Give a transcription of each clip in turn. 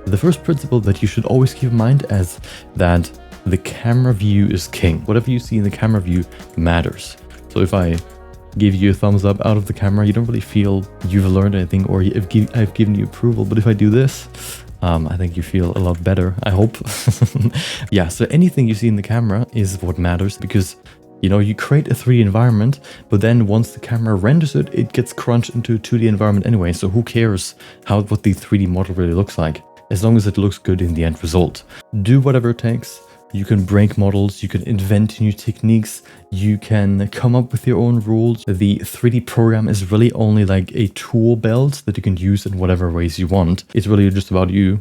The first principle that you should always keep in mind is that the camera view is king. Whatever you see in the camera view matters. So if I give you a thumbs up out of the camera, you don't really feel you've learned anything or I've given you approval. But if I do this, I think you feel a lot better, I hope. Yeah, so anything you see in the camera is what matters, because you know, you create a 3D environment, but then once the camera renders it, it gets crunched into a 2D environment anyway. So who cares what the 3D model really looks like, as long as it looks good in the end result. Do whatever it takes. You can break models, you can invent new techniques, you can come up with your own rules. The 3D program is really only like a tool belt that you can use in whatever ways you want. It's really just about you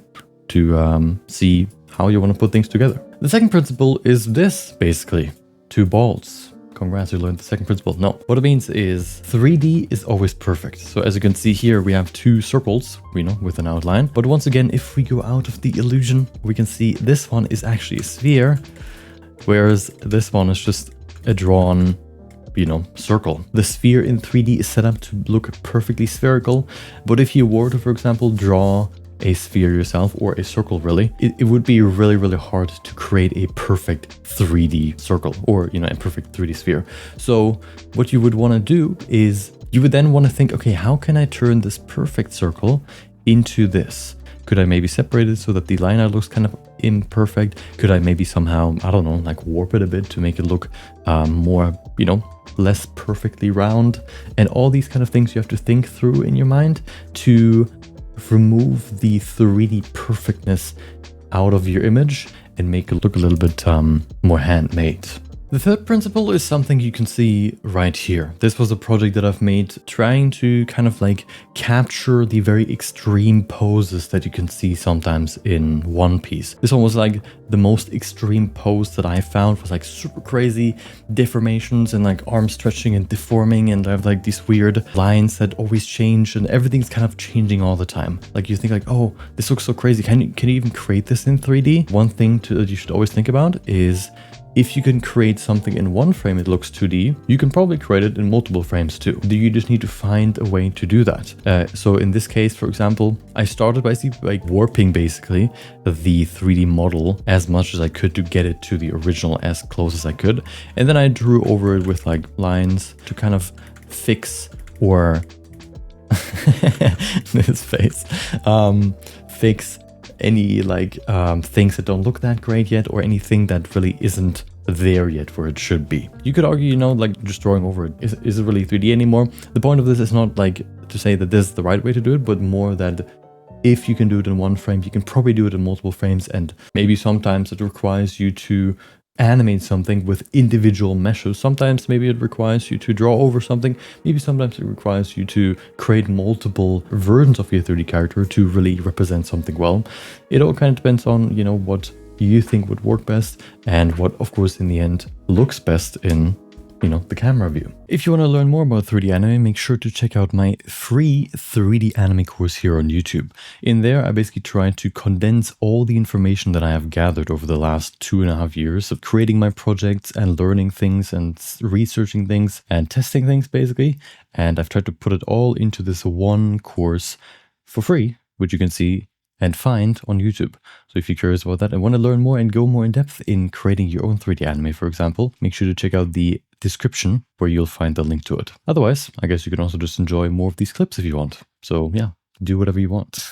to see how you want to put things together. The second principle is this, basically. 2 balls. Congrats, you learned the second principle. No, what it means is 3D is always perfect. So as you can see here, we have 2 circles, you know, with an outline. But once again, if we go out of the illusion, we can see this one is actually a sphere, whereas this one is just a drawn, you know, circle. The sphere in 3D is set up to look perfectly spherical. But if you were to, for example, draw a sphere yourself, or a circle really, it would be really hard to create a perfect 3D circle, or you know, a perfect 3D sphere. So what you would want to do is you would then want to think, okay, how can I turn this perfect circle into this? Could I maybe separate it so that the line art looks kind of imperfect? Could I maybe somehow, I don't know, like warp it a bit to make it look more, you know, less perfectly round? And all these kind of things you have to think through in your mind to remove the 3D perfectness out of your image and make it look a little bit more handmade. The third principle is something you can see right here. This was a project that I've made trying to kind of like capture the very extreme poses that you can see sometimes in One Piece. This one was like the most extreme pose that I found, was like super crazy deformations and like arm stretching and deforming, and I have like these weird lines that always change and everything's kind of changing all the time. Like you think like, oh, this looks so crazy. Can you even create this in 3D? One thing that you should always think about is if you can create something in one frame that looks 2D, you can probably create it in multiple frames too. You just need to find a way to do that. So in this case, for example, I started by like warping basically the 3D model as much as I could to get it to the original as close as I could. And then I drew over it with like lines to kind of fix or this face, fix any like things that don't look that great yet, or anything that really isn't there yet where it should be. You could argue, you know, like just drawing over it, is it really 3D anymore? The point of this is not like to say that this is the right way to do it, but more that if you can do it in one frame, you can probably do it in multiple frames, and maybe sometimes it requires you to animate something with individual meshes. Sometimes maybe it requires you to draw over something. Maybe sometimes it requires you to create multiple versions of your 3D character to really represent something well. It all kind of depends on, you know, what you think would work best and what, of course, in the end looks best in, you know, the camera view. If you want to learn more about 3D anime, make sure to check out my free 3D anime course here on YouTube. In there, I basically try to condense all the information that I have gathered over the last 2.5 years of creating my projects and learning things and researching things and testing things basically. And I've tried to put it all into this one course for free, which you can see and find on YouTube. So if you're curious about that and want to learn more and go more in depth in creating your own 3D anime, for example, make sure to check out the description where you'll find the link to it. Otherwise, I guess you can also just enjoy more of these clips if you want. So yeah, do whatever you want.